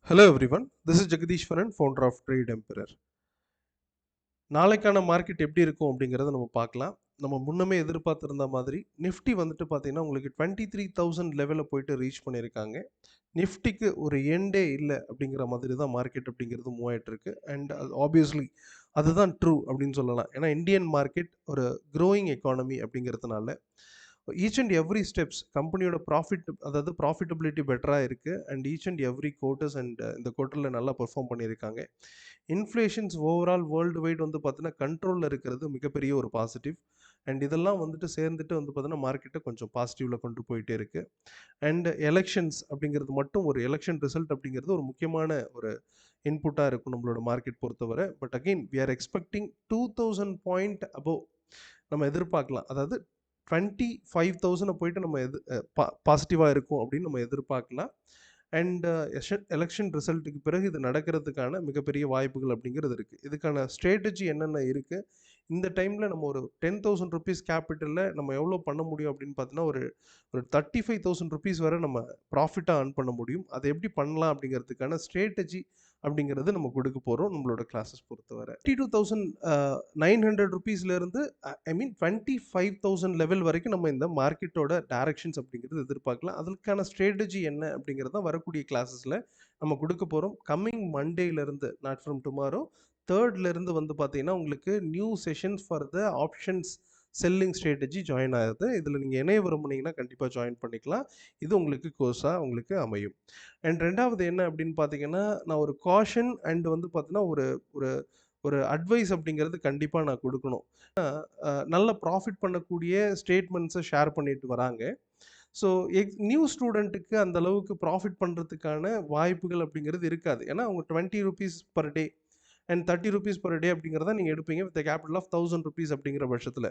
Hello everyone, this is Jagadishwaran, founder of Trade Emperor. நாளைக்கான market எப்படி இருக்கும் அப்படிங்கிறத நம்ம பார்க்கலாம். நம்ம முன்னமே எதிர்பார்த்திருந்த மாதிரி நிஃப்டி வந்துட்டு பார்த்தீங்கன்னா உங்களுக்கு 23,000 லெவலில் போயிட்டு ரீச் பண்ணியிருக்காங்க. நிஃப்டிக்கு ஒரு எண்டே இல்லை அப்படிங்கிற மாதிரி தான் மார்க்கெட் அப்படிங்கிறது மூவ் ஆயிட்டு இருக்கு. அண்ட் ஆப்வியஸ்லி அதுதான் ட்ரூ அப்படின்னு சொல்லலாம். ஏன்னா இந்தியன் மார்க்கெட் ஒரு க்ரோயிங் எக்கானமி அப்படிங்கிறதுனால ஈச் அண்ட் எவ்ரி ஸ்டெப்ஸ் கம்பெனியோட ப்ராஃபிட், அதாவது ப்ராஃபிட்டபிலிட்டி பெட்டராக இருக்குது. And each and every quarters and இந்த குவார்ட்டரில் நல்லா பெர்ஃபார்ம் பண்ணியிருக்காங்க. இன்ஃப்ளேஷன்ஸ் ஓவரால் வேர்ல்டு வைட் வந்து பார்த்தீங்கன்னா கண்ட்ரோலில் இருக்கிறது மிகப்பெரிய ஒரு பாசிட்டிவ். அண்ட் இதெல்லாம் வந்துட்டு சேர்ந்துட்டு வந்து பார்த்தீங்கன்னா மார்க்கெட்டை கொஞ்சம் பாசிட்டிவில் கொண்டு போயிட்டே இருக்குது. அண்ட் எலெக்ஷன்ஸ் அப்படிங்கிறது மட்டும், ஒரு எலெக்ஷன் ரிசல்ட் அப்படிங்கிறது ஒரு முக்கியமான ஒரு இன்புட்டாக இருக்கும் நம்மளோட மார்க்கெட் பொறுத்தவரை. But again we are expecting 2000 point above நம்ம எதிர்பார்க்கலாம். அதாவது 25,000 போயிட்டு நம்ம பாசிட்டிவாக இருக்கும் அப்படின்னு நம்ம எதிர்பார்க்கலாம். அண்ட் எலெக்ஷன் ரிசல்ட்டுக்கு பிறகு இது நடக்கிறதுக்கான மிகப்பெரிய வாய்ப்புகள் அப்படிங்கிறது இருக்குது. இதுக்கான ஸ்ட்ராட்டஜி என்னென்ன இருக்குது, இந்த டைமில் நம்ம ஒரு 10,000 ருபீஸ் கேபிட்டலில் நம்ம எவ்வளோ பண்ண முடியும் அப்படின்னு பார்த்தீங்கன்னா ஒரு ஒரு 35,000 ருபீஸ் வரை நம்ம ப்ராஃபிட்டாக earn பண்ண முடியும். அதை எப்படி பண்ணலாம் அப்படிங்கிறதுக்கான ஸ்ட்ராட்டஜி அப்படிங்கிறது நம்ம கொடுக்க போகிறோம் நம்மளோட கிளாஸஸ் பொறுத்தவரை. 32,900 ருபீஸ்லேருந்து ஐ மீன் 25,000 லெவல் வரைக்கும் நம்ம இந்த மார்க்கெட்டோட டைரக்ஷன்ஸ் அப்படிங்கிறது எதிர்பார்க்கலாம். அதற்கான ஸ்ட்ராட்டஜி என்ன அப்படிங்கிறத வரக்கூடிய கிளாஸஸில் நம்ம கொடுக்க போகிறோம். கம்மிங் மண்டேலேருந்து, நாட் ஃப்ரம் டுமாரோ, தேர்ட்லேருந்து வந்து பார்த்தீங்கன்னா உங்களுக்கு new sessions for the options selling strategy join ஆகுது. இதில் நீங்கள் இணைய விரும்புனீங்கன்னா கண்டிப்பாக ஜாயின் பண்ணிக்கலாம். இது உங்களுக்கு கோர்ஸாக உங்களுக்கு அமையும். அண்ட் ரெண்டாவது என்ன அப்படின்னு பார்த்தீங்கன்னா, நான் ஒரு காஷன் அண்ட் வந்து பார்த்தீங்கன்னா ஒரு ஒரு ஒரு அட்வைஸ் அப்படிங்கிறது கண்டிப்பாக நான் கொடுக்கணும். நல்ல ப்ராஃபிட் பண்ணக்கூடிய ஸ்டேட்மெண்ட்ஸை ஷேர் பண்ணிட்டு வராங்க. ஸோ நியூ ஸ்டூடெண்ட்டுக்கு அந்த அளவுக்கு ப்ராஃபிட் பண்ணுறதுக்கான வாய்ப்புகள் அப்படிங்கிறது இருக்காது. ஏன்னா அவங்க 20 rupees per day and 30 rupees per day அப்படிங்கிறத நீங்கள் எடுப்பீங்க வித் கேபிட்டல் ஆஃப் 1000 ருபீஸ் அப்படிங்கிற பட்சத்தில்.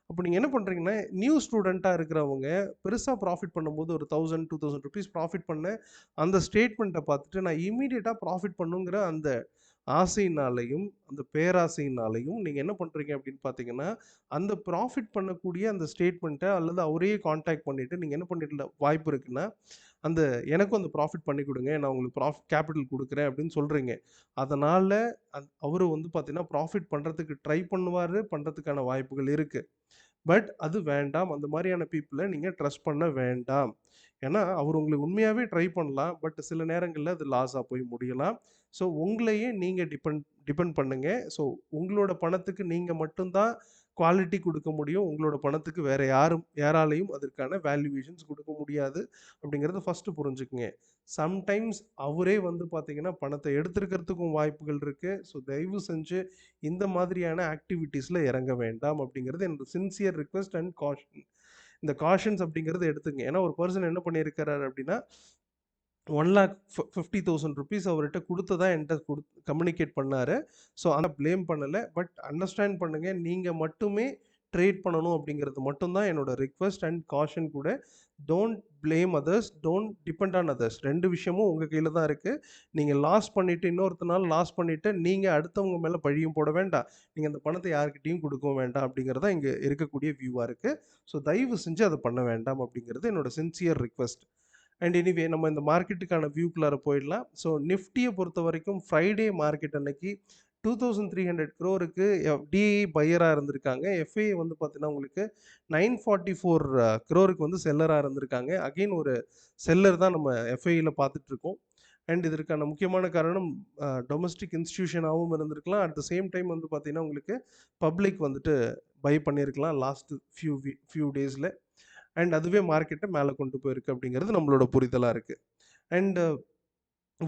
அப்போ நீங்கள் என்ன பண்ணுறீங்கன்னா, நியூ ஸ்டூடெண்ட்டாக இருக்கிறவங்க பெருசாக ப்ராஃபிட் பண்ணும்போது ஒரு 1000 2000 ருபீஸ் ப்ராஃபிட் பண்ண அந்த ஸ்டேட்மெண்ட்டை பார்த்துட்டு நான் இமீடியட்டாக ப்ராஃபிட் பண்ணுங்கிற அந்த ஆசையினாலையும் அந்த பேராசையினாலையும் நீங்கள் என்ன பண்ணுறீங்க அப்படின்னு பார்த்தீங்கன்னா, அந்த ப்ராஃபிட் பண்ணக்கூடிய அந்த ஸ்டேட்மெண்ட்டை அல்லது அவரையே காண்டாக்ட் பண்ணிவிட்டு நீங்கள் என்ன பண்ணிடல வாய்ப்பு இருக்குன்னா, அந்த எனக்கும் அந்த ப்ராஃபிட் பண்ணி கொடுங்க, நான் உங்களுக்கு கேபிட்டல் கொடுக்குறேன் அப்படின்னு சொல்கிறீங்க. அதனால் அவரு வந்து பார்த்தீங்கன்னா ப்ராஃபிட் பண்ணுறதுக்கு ட்ரை பண்ணுவார், பண்ணுறதுக்கான வாய்ப்புகள் இருக்குது. பட் அது வேண்டாம். அந்த மாதிரியான பீப்புளை நீங்கள் ட்ரஸ்ட் பண்ண வேண்டாம். ஏன்னா அவர் உங்களுக்கு உண்மையாகவே ட்ரை பண்ணலாம். பட் சில நேரங்களில் அது லாஸாக போய் முடியலாம். ஸோ உங்களையே நீங்கள் டிபெண்ட் பண்ணுங்க. ஸோ உங்களோட பணத்துக்கு நீங்கள் மட்டும்தான் குவாலிட்டி கொடுக்க முடியும். உங்களோட பணத்துக்கு வேற யாராலையும் அதற்கான வேல்யூவேஷன்ஸ் கொடுக்க முடியாது அப்படிங்கிறத ஃபர்ஸ்ட் புரிஞ்சுக்குங்க. சம்டைம்ஸ் அவரே வந்து பார்த்தீங்கன்னா பணத்தை எடுத்துருக்கிறதுக்கும் வாய்ப்புகள் இருக்கு. ஸோ தயவு செஞ்சு இந்த மாதிரியான ஆக்டிவிட்டீஸில் இறங்க வேண்டாம் அப்படிங்கிறது என்னோட சின்சியர் ரிக்வெஸ்ட் அண்ட் காஷன். இந்த காஷன்ஸ் அப்படிங்கிறது எடுத்துங்க. ஏன்னா ஒரு பர்சன் என்ன பண்ணியிருக்கிறாரு அப்படின்னா 1,50,000 ருபீஸ் அவர்கிட்ட கொடுத்ததா என்கிட்ட கம்யூனிகேட் பண்ணாரு. ஸோ ஆனால் ப்ளேம் பண்ணலை. பட் அண்டர்ஸ்டாண்ட் பண்ணுங்க, நீங்கள் மட்டுமே ட்ரேட் பண்ணணும் அப்படிங்கிறது மட்டும்தான் என்னோட ரிக்வெஸ்ட் அண்ட் காஷன் கூட. Don't blame others, don't depend on others. ரெண்டு விஷயமும் உங்கள் கையில் தான் இருக்குது. நீங்கள் லாஸ் பண்ணிவிட்டு இன்னொருத்தனால லாஸ் பண்ணிவிட்டு நீங்கள் அடுத்தவங்க மேலே பழியும் போட வேண்டாம். நீங்கள் அந்த பணத்தை யார்கிட்டையும் கொடுக்கவும் வேண்டாம் அப்படிங்கிறதா இங்கே இருக்கக்கூடிய வியூவாக இருக்குது. ஸோ தயவு செஞ்சு அதை பண்ண வேண்டாம் அப்படிங்கிறது என்னோட சின்சியர் ரிக்வெஸ்ட். அண்ட் எனிவே நம்ம இந்த மார்க்கெட்டுக்கான வியூக்குள்ளார போயிடலாம். ஸோ நிஃப்டியை பொறுத்த வரைக்கும் ஃப்ரைடே மார்க்கெட் அன்னைக்கு 2,300 க்ரோருக்கு டிஐ பையராக இருந்திருக்காங்க. எஃப்ஐ வந்து பார்த்தீங்கன்னா உங்களுக்கு 944 க்ரோருக்கு வந்து செல்லராக இருந்திருக்காங்க. அகெயின் ஒரு செல்லர் தான் நம்ம எஃப்ஐயில் பார்த்துட்ருக்கோம். அண்ட் இதற்கான முக்கியமான காரணம் டொமஸ்டிக் இன்ஸ்டியூஷனாகவும் இருந்திருக்கலாம். அட் த சேம் டைம் வந்து பார்த்தீங்கன்னா உங்களுக்கு பப்ளிக் வந்துட்டு பை பண்ணியிருக்கலாம் லாஸ்ட் ஃபியூ டேஸில். அண்ட் அதுவே மார்க்கெட்டை மேலே கொண்டு போயிருக்கு அப்படிங்கிறது நம்மளோட புரிதலாக இருக்குது. அண்ட்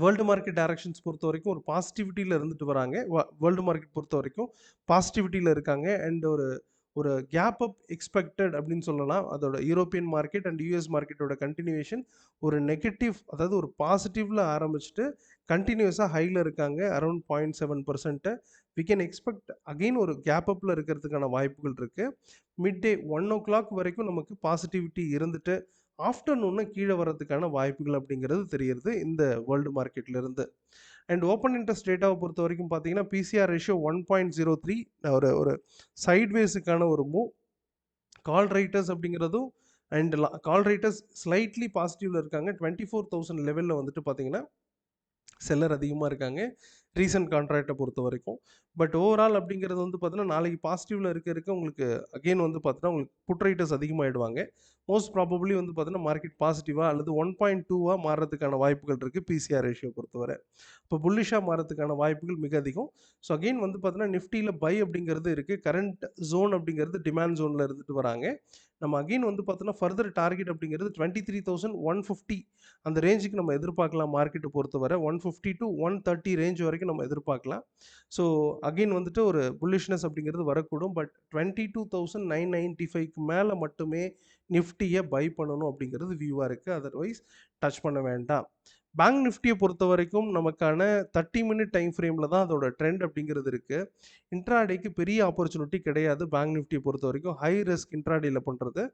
வேர்ல்டு மார்க்கெட் டைரக்ஷன்ஸ் பொறுத்த வரைக்கும் ஒரு பாசிட்டிவிட்டியில் இருந்துட்டு வராங்க. வேர்ல்டு மார்க்கெட் பொறுத்த வரைக்கும் பாசிட்டிவிட்டியில் இருக்காங்க. அண்ட் ஒரு ஒரு கேப் அப் எக்ஸ்பெக்டட் அப்படின்னு சொல்லலாம். அதோட யூரோப்பியன் மார்க்கெட் அண்ட் யூஎஸ் மார்க்கெட்டோட கண்டினியூவேஷன் ஒரு நெகட்டிவ், அதாவது ஒரு பாசிட்டிவ்ல ஆரம்பிச்சுட்டு கண்டினியூஸாக ஹையில் இருக்காங்க. Around 0.7%. We can expect again ஒரு கேப் அப்பில் இருக்கிறதுக்கான வாய்ப்புகள் இருக்குது. மிட் டே 1 o'clock வரைக்கும் நமக்கு பாசிட்டிவிட்டி இருந்துட்டு ஆஃப்டர்நூன்னு கீழே வரதுக்கான வாய்ப்புகள் அப்படிங்கிறது தெரியுது இந்த வேர்ல்டு மார்க்கெட்லேருந்து. அண்ட் ஓப்பன் இன்ட்ரெஸ்ட் டேட்டாவை பொறுத்த வரைக்கும் பார்த்தீங்கன்னா பிசிஆர் ரேஷியோ 1.03, ஒரு ஒரு சைட்வேஸுக்கான ஒரு மூவ். கால் ரைட்டர்ஸ் அப்படிங்கிறதும் அண்ட் கால் ரைட்டர்ஸ் ஸ்லைட்லி பாசிட்டிவ்ல இருக்காங்க. 24,000 லெவலில் வந்துட்டு பார்த்தீங்கன்னா செல்லர் அதிகமாக இருக்காங்க ரீசன்ட் கான்ட்ராக்டை பொறுத்த வரைக்கும். பட் ஓவரால் அப்படிங்கிறது வந்து பார்த்தீங்கன்னா நாளைக்கு பாசிட்டிவில் இருக்க உங்களுக்கு அகெயின் வந்து பார்த்தீங்கன்னா உங்களுக்கு புட் ரைட்டர்ஸ் அதிகமாகிடுவாங்க. மோஸ்ட் ப்ராபப்ளி வந்து பார்த்தீங்கன்னா மார்க்கெட் பாசிட்டிவாக அல்லது 1.2 மாறுறதுக்கான வாய்ப்புகள் இருக்குது பிசிஆர் ரேஷியோ பொறுத்தவரை. இப்போ புல்லிஷாக மாறதுக்கான வாய்ப்புகள் மிக அதிகம். ஸோ அகெயின் வந்து பார்த்தீங்கன்னா நிஃப்டியில் பை அப்படிங்கிறது இருக்குது. கரண்ட் ஜோன் அப்படிங்கிறது டிமாண்ட் ஜோனில் இருந்துட்டு வராங்க. நம்ம அகெயின் வந்து பார்த்தோன்னா ஃபர்தர் டார்கெட் அப்படிங்கிறது 23,150 அந்த ரேஞ்சுக்கு நம்ம எதிர்பார்க்கலாம். மார்க்கெட்டை பொறுத்தவரை 150 to 130 ரேஞ்ச் வரைக்கும் நம்ம எதிர்பார்க்கலாம். ஸோ அகெயின் வந்துட்டு ஒரு புல்லிஷ்னஸ் அப்படிங்கிறது வரக்கூடும். பட் 22,995க்கு மேலே மட்டுமே நிஃப்டியை பை பண்ணணும் அப்படிங்கிறது வியூவாக இருக்குது. அதர்வைஸ் டச் பண்ண வேண்டாம். பேங்க் நிஃப்டியை பொறுத்த வரைக்கும் நமக்கான 30 மினிட் டைம் ஃப்ரேமில் தான் அதோட ட்ரெண்ட் அப்படிங்கிறது இருக்குது. இன்ட்ராடேக்கு பெரிய ஆப்பர்ச்சுனிட்டி கிடையாது. பேங்க் நிஃப்டியை பொறுத்த வரைக்கும் ஹை ரிஸ்க் இன்ட்ராடேல பண்ணுறது.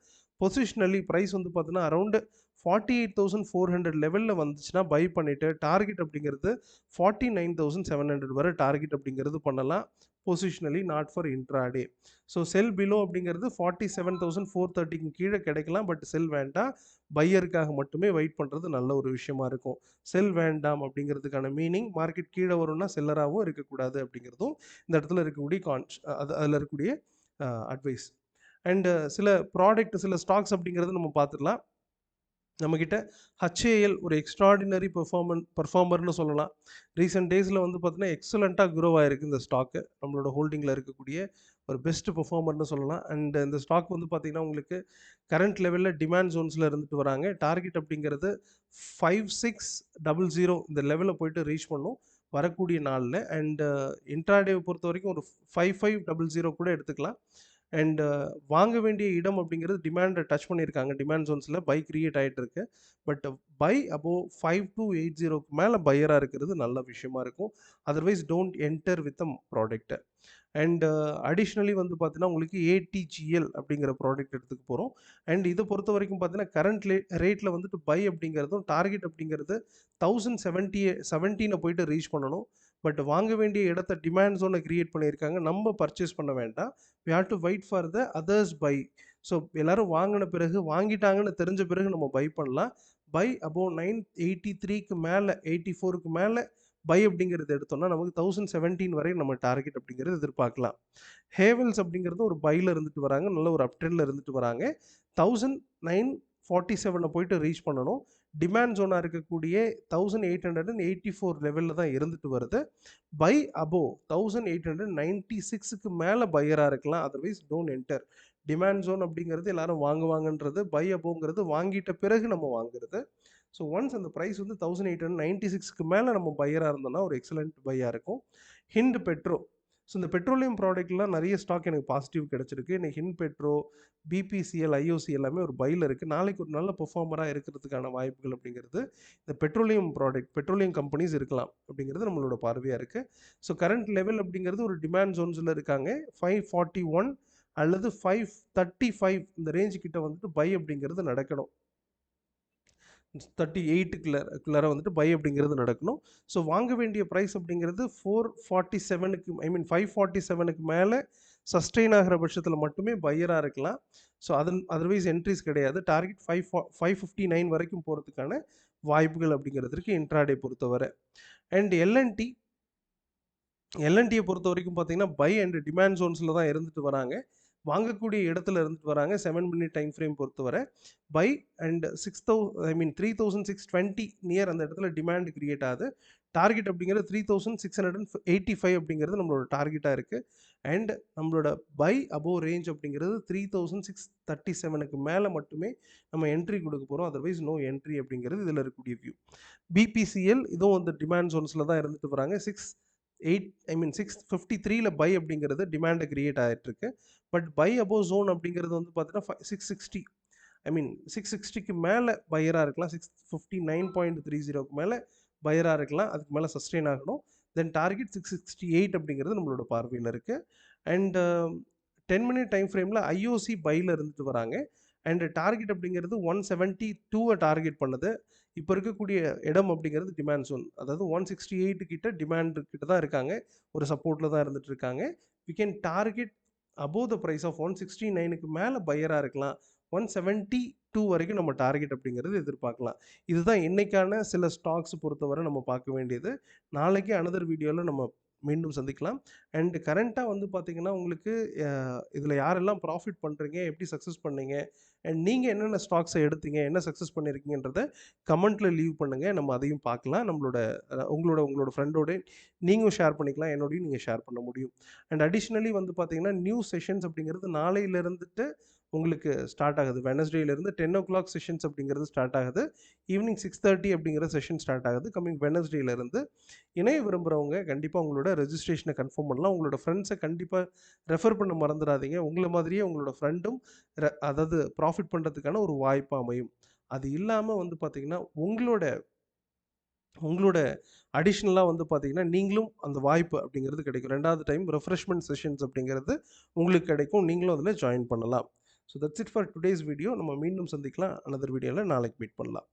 பொசிஷனலி ப்ரைஸ் வந்து பார்த்தீங்கன்னா அரௌண்ட் 48,400 லெவலில் வந்துச்சுன்னா பை பண்ணிவிட்டு டார்கெட் அப்படிங்கிறது 49,700 வரை டார்கெட் அப்படிங்கிறது பண்ணலாம். Positionally not for intraday. So sell below அப்படிங்கிறது 47,430க்கு கீழே கிடைக்கலாம். பட் செல் வேண்டாம். பையருக்காக மட்டுமே வெயிட் பண்ணுறது நல்ல ஒரு விஷயமா இருக்கும். செல் வேண்டாம் அப்படிங்கிறதுக்கான மீனிங் மார்க்கெட் கீழே வரும்னா செல்லராகவும் இருக்கக்கூடாது அப்படிங்கிறதும் இந்த இடத்துல இருக்கக்கூடிய அதில் இருக்கக்கூடிய அட்வைஸ். அண்டு சில ப்ராடக்ட் சில ஸ்டாக்ஸ் அப்படிங்கிறது நம்ம பார்த்துடலாம். நம்மக்கிட்ட ஹச்ஏஎல் ஒரு எக்ஸ்ட்ராடினரி பர்ஃபார்மர்னு சொல்லலாம். ரீசெண்ட் டேஸில் வந்து பார்த்தீங்கன்னா எக்ஸலண்ட்டாக க்ரோ ஆகிருக்கு இந்த ஸ்டாக்கு. நம்மளோட ஹோல்டிங்கில் இருக்கக்கூடிய ஒரு பெஸ்ட் பர்ஃபார்மர்னு சொல்லலாம். அண்ட் இந்த ஸ்டாக் வந்து பார்த்திங்கன்னா உங்களுக்கு கரண்ட் லெவலில் டிமாண்ட் ஜோன்ஸில் இருந்துட்டு வராங்க. டார்கெட் அப்படிங்கிறது 5600 இந்த லெவலில் போயிட்டு ரீச் பண்ணும் வரக்கூடிய நாளில். அண்டு இன்ட்ராடேவை பொறுத்த வரைக்கும் ஒரு 5500 கூட எடுத்துக்கலாம். அண்ட் வாங்க வேண்டிய இடம் அப்படிங்கிறது டிமாண்டை டச் பண்ணியிருக்காங்க. டிமாண்ட் ஜோன்ஸில் பை கிரியேட் ஆகிட்டு இருக்கு. பட் பை அபோவ் 5280க்கு மேலே பையராக இருக்கிறது நல்ல விஷயமா இருக்கும். Otherwise don't enter with a product. And additionally வந்து பார்த்தீங்கன்னா உங்களுக்கு ஏடிஜிஎல் அப்படிங்கிற ப்ராடக்ட் எடுத்துக்க போகிறோம். அண்ட் இதை பொறுத்த வரைக்கும் பார்த்தீங்கன்னா கரண்ட் ரேட்டில் வந்துட்டு பை அப்படிங்கிறதும் டார்கெட் அப்படிங்கிறது 1017 போயிட்டு ரீச் பண்ணணும். பட் வாங்க வேண்டிய இடத்த டிமாண்ட் ஜோனை கிரியேட் பண்ணியிருக்காங்க. நம்ம பர்ச்சேஸ் பண்ண வேண்டாம். we have to wait for the others buy. So எல்லாரும் வாங்கின பிறகு வாங்கிட்டாங்கன்னு தெரிஞ்ச பிறகு நம்ம பை பண்ணலாம். பை அபோவ் 983க்கு மேலே 84க்கு மேலே பை அப்படிங்கிறது எடுத்தோம்னா நமக்கு 1017 வரை நம்ம டார்கெட் அப்படிங்கிறது எதிர்பார்க்கலாம். ஹேவல்ஸ் அப்படிங்கிறது ஒரு பையில் இருந்துட்டு வராங்க. நல்ல ஒரு அப்ட்ரெண்டில் இருந்துட்டு வராங்க. 1947 போயிட்டு ரீச் பண்ணணும். டிமாண்ட் ஜோனாக இருக்கக்கூடிய 1884 லெவலில் தான் இருந்துட்டு வருது. பை அபோவ் 1896க்கு மேலே பையராக இருக்கலாம். Otherwise don't enter. Demand zone அப்படிங்கிறது எல்லாரும் வாங்குவாங்கன்றது. பை அபோங்கிறது வாங்கிட்ட பிறகு நம்ம வாங்குறது. ஸோ ஒன்ஸ் அந்த ப்ரைஸ் வந்து 1896க்கு மேலே நம்ம பையராக இருந்தோம்னா ஒரு எக்ஸலண்ட் பையாக இருக்கும். Hint petro. ஸோ இந்த பெட்ரோலியம் ப்ராடக்ட்லாம் நிறைய ஸ்டாக் எனக்கு பாசிட்டிவ் கிடச்சிருக்கு. இன்னைக்கு ஹிண்ட் பெட்ரோ, பிபிசிஎல், ஐஓசி எல்லாமே ஒரு பையில் இருக்குது. நாளைக்கு ஒரு நல்ல பெர்ஃபார்மராக இருக்கிறதுக்கான வாய்ப்புகள் அப்படிங்கிறது இந்த பெட்ரோலியம் பெட்ரோலியம் கம்பெனிஸ் இருக்கலாம் அப்படிங்கிறது நம்மளோட பார்வையாக இருக்குது. ஸோ கரண்ட் லெவல் அப்படிங்கிறது ஒரு டிமாண்ட் ஜோன்ஸில் இருக்காங்க. 541 அல்லது 535 இந்த ரேஞ்சு கிட்ட வந்துட்டு பை அப்படிங்கிறது நடக்கணும். 38க்குள்ளார வந்துட்டு பை அப்படிங்கிறது நடக்கணும். ஸோ வாங்க வேண்டிய ப்ரைஸ் அப்படிங்கிறது 447க்கு 547க்கு மேலே சஸ்டெயின் ஆகிற பட்சத்தில் மட்டுமே பையராக இருக்கலாம். ஸோ அதர்வைஸ் என்ட்ரிஸ் கிடையாது. டார்கெட் 559 வரைக்கும் போகிறதுக்கான வாய்ப்புகள் அப்படிங்கிறதுக்கு இன்ட்ராடே பொறுத்தவரை. அண்ட் எல்என்டியை பொறுத்த வரைக்கும் பார்த்தீங்கன்னா பை அண்ட் டிமாண்ட் ஜோன்ஸில் தான் இருந்துட்டு வராங்க. வாங்கக்கூடிய இடத்துல இருந்துட்டு வராங்க. 7 மினிட் டைம் ஃப்ரேம் பொறுத்தவரை பை அண்ட் 3620 நியர் அந்த இடத்துல டிமாண்ட் கிரியேட் ஆகுது. டார்கெட் அப்படிங்கிறது 3685 அப்படிங்கிறது நம்மளோட டார்கெட்டாக இருக்குது. அண்ட் நம்மளோட பை அபோவ் ரேஞ்ச் அப்படிங்கிறது 3637க்கு மேலே மட்டுமே நம்ம என்ட்ரி கொடுக்க போகிறோம். அதர்வைஸ் நோ என்ட்ரி அப்படிங்கிறது இதில் இருக்கக்கூடிய வியூ. பிபிசிஎல் இதுவும் வந்து டிமாண்ட் ஜோன்ஸில் தான் இருந்துட்டு வராங்க. 653ல பை அப்படிங்கிறது டிமாண்டை கிரியேட் ஆகிட்டு இருக்கு. பட் பை அபோவ் ஜோன் அப்படிங்கிறது வந்து பார்த்தீங்கன்னா 660க்கு மேலே பையராக இருக்கலாம். 659.30க்கு மேலே பையராக இருக்கலாம். அதுக்கு மேலே சஸ்டெயின் ஆகணும். தென் டார்கெட் 668 அப்படிங்கிறது நம்மளோட பார்வையில் இருக்குது. அண்ட் 10 மினிட் டைம் ஃப்ரேமில் ஐஓசி பையில் இருந்துட்டு வராங்க. அண்ட் டார்கெட் அப்படிங்கிறது 172 டார்கெட் பண்ணுது. இப்போ இருக்கக்கூடிய இடம் அப்படிங்கிறது டிமாண்ட் ஜோன். அதாவது 168 கிட்ட டிமாண்ட் கிட்ட தான் இருக்காங்க. ஒரு சப்போர்ட்டில் தான் இருந்துட்டு இருக்காங்க. We can target above the price of 169க்கு மேலே பையராக இருக்கலாம். 170 2 வரைக்கும் நம்ம டார்கெட் அப்படிங்கிறது எதிர்பார்க்கலாம். இதுதான் இன்னைக்கான சில ஸ்டாக்ஸ் பொறுத்தவரை நம்ம பார்க்க வேண்டியது. நாளைக்கு அனதர் வீடியோல நம்ம மீண்டும் சந்திக்கலாம். அண்ட் கரண்ட்டா வந்து பார்த்தீங்கன்னா, உங்களுக்கு அ இதில யாரெல்லாம் ப்ராஃபிட் பண்றீங்க? எப்படி சக்சஸ் பண்ணீங்க? அண்ட் நீங்க என்னென்ன ஸ்டாக்ஸ எடுத்தீங்க? என்ன சக்சஸ் பண்ணியிருக்கீங்கன்றத கமெண்ட்ல லீவ் பண்ணுங்க. நம்ம அதையும் பார்க்கலாம். நம்மளோட உங்களோட உங்களோட ஃப்ரெண்டோட நீங்களும் ஷேர் பண்ணிக்கலாம். என்னோடையும் நீங்க ஷேர் பண்ண முடியும். அண்ட் அடிஷனலி வந்து பார்த்தீங்கன்னா, நியூ செஷன்ஸ் அப்படிங்கிறது நாளையில இருந்துட்டு உங்களுக்கு ஸ்டார்ட் ஆகுது. வெட்னஸ்டேலேருந்து 10:00 செஷன்ஸ் அப்படிங்கிறது ஸ்டார்ட் ஆகுது. ஈவினிங் 6:30 அப்படிங்கிற செஷன் ஸ்டார்ட் ஆகுது. கம்மிங் வெட்னஸ்டேலேருந்து. இணைய விரும்புறவங்க கண்டிப்பா உங்களோட ரெஜிஸ்ட்ரேஷன கன்ஃபார்ம் பண்ணலாம். உங்களோட ஃப்ரெண்ட்ஸ கண்டிப்பா ரெஃபர் பண்ண மறந்துறாதீங்க. உங்கள மாதிரியே உங்களோட ஃப்ரெண்டும் அதாவது ப்ராஃபிட் பண்றதுக்கான ஒரு வாய்ப்பா அமையும். அது இல்லாம வந்து பார்த்தீங்கன்னா, உங்களோட உங்களோட அடிஷனலா வந்து பார்த்தீங்கன்னா, நீங்களும் அந்த வாய்ப்பு அப்படிங்கிறது கிடைக்கும். 2வது டைம் ரெஃப்ரெஷ்மென்ட் செஷன்ஸ் அப்படிங்கிறது உங்களுக்கு கிடைக்கும். நீங்களும் அதில ஜாயின் பண்ணலாம். So that's it for today's video. நம்ம மீண்டும் சந்திக்கலாம். அனதர் வீடியோல நாளைக்கு மீட் பண்ணலாம்.